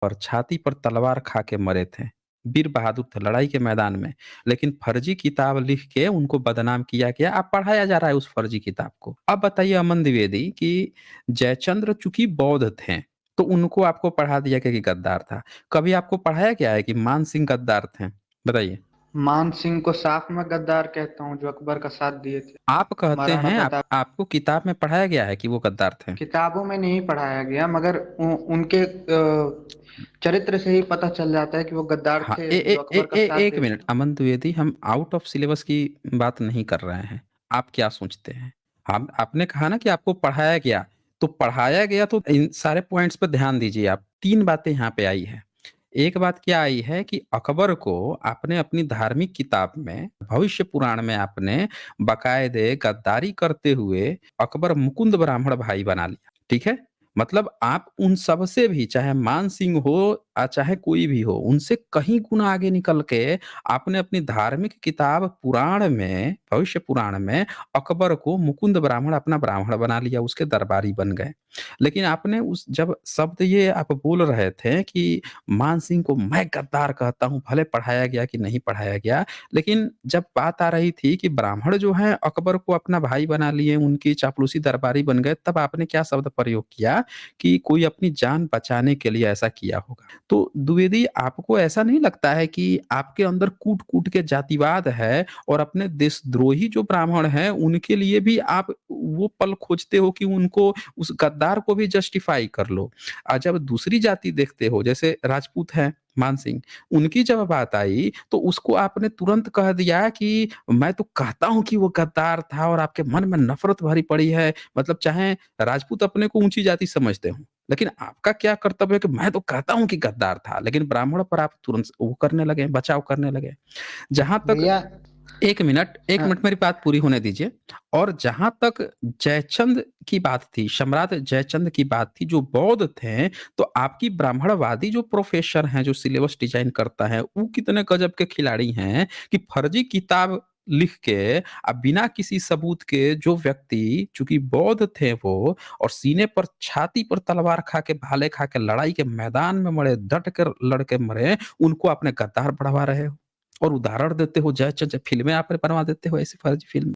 पर छाती पर तलवार खा के मरे थे। वीर बहादुर थे लड़ाई के मैदान में, लेकिन फर्जी किताब लिख के उनको बदनाम किया गया। अब पढ़ाया जा रहा है उस फर्जी किताब को। अब बताइए अमन द्विवेदी कि जयचंद्र चूंकि बौद्ध थे, तो उनको आपको पढ़ा दिया गया कि गद्दार था। कभी आपको पढ़ाया गया है कि मान सिंह गद्दार थे? बताइए। मान सिंह को साफ मैं गद्दार कहता हूँ, जो अकबर का साथ दिए थे। आप कहते महाराणा हैं प्रताप। आपको किताब में पढ़ाया गया है कि वो गद्दार थे? किताबों में नहीं पढ़ाया गया, मगर उनके चरित्र से ही पता चल जाता है कि वो गद्दार हाँ, थे, जो अकबर का साथ एक देते मिनट थे। अमन द्विवेदी, हम आउट ऑफ सिलेबस की बात नहीं कर रहे हैं। आप क्या सोचते हैं? हम आपने कहा ना कि आपको पढ़ाया गया, तो पढ़ाया गया तो इन सारे पॉइंट्स पर ध्यान दीजिए आप। 3 बातें यहाँ पे आई हैं। एक बात क्या आई है कि अकबर को आपने अपनी धार्मिक किताब में, भविष्य पुराण में आपने बाकायदे गद्दारी करते हुए अकबर मुकुंद ब्राह्मण भाई बना लिया। ठीक है? मतलब आप उन सब से भी, चाहे मान सिंह हो चाहे कोई भी हो, उनसे कहीं गुना आगे निकल के आपने अपनी धार्मिक किताब पुराण में, भविष्य पुराण में अकबर को मुकुंद ब्राह्मण अपना ब्राह्मण बना लिया, उसके दरबारी बन गए। लेकिन आपने उस जब शब्द ये आप बोल रहे थे कि मान सिंह को मैं गद्दार कहता हूँ, भले पढ़ाया गया कि नहीं पढ़ाया गया, लेकिन जब बात आ रही थी कि ब्राह्मण जो हैं अकबर को अपना भाई बना लिए, उनकी चापलूसी दरबारी बन गए, तब आपने क्या शब्द प्रयोग किया कि कोई अपनी जान बचाने के लिए ऐसा किया होगा। तो द्विवेदी, आपको ऐसा नहीं लगता है कि आपके अंदर कूट-कूट के जातिवाद है और अपने देशद्रोही जो ब्राह्मण हैं, उनके लिए भी आप वो पल खोजते हो कि उनको, उस गद्दार को भी जस्टिफाई कर लो? जब दूसरी जाति देखते हो, जैसे राजपूत हैं, मान सिंह, उनकी जब बात आई, तो उसको आपने तुरंत कह दिया कि मैं तो कहता हूँ कि वो गद्दार था, और आपके मन में नफ़रत भरी पड़ी है। मतलब चाहे राजपूत अपने को ऊँची जाति समझते हों, लेकिन आपका क्या कर्तव्य है कि मैं तो कहता हूँ कि गद्दार था, लेकिन ब्राह्मण पर आप तुरंत वो करने लगे, बचाव करने लगे। जहाँ तक, भैया। 1 अ, मिनट मेरी बात पूरी होने दीजिए। और जहाँ तक जयचंद की बात थी, सम्राट जयचंद की बात थी जो बौद्ध थे, तो आपकी ब्राह्मणवादी जो प्रोफ़ेसर हैं, जो सिलेबस डिज़ाइन करता है, वो कितने गज़ब के खिलाड़ी हैं कि फर्जी किताब लिख के बिना किसी सबूत के, जो व्यक्ति चूँकि बौद्ध थे वो, और सीने पर, छाती पर तलवार खा के, भाले खा के लड़ाई के मैदान में मरे, डट कर लड़ के मरे, उनको आपने गद्दार बढ़वा रहे हो। और उदाहरण देते हो जयचंद, फ़िल्में आप बनवा देते हो ऐसी फर्जी फ़िल्म।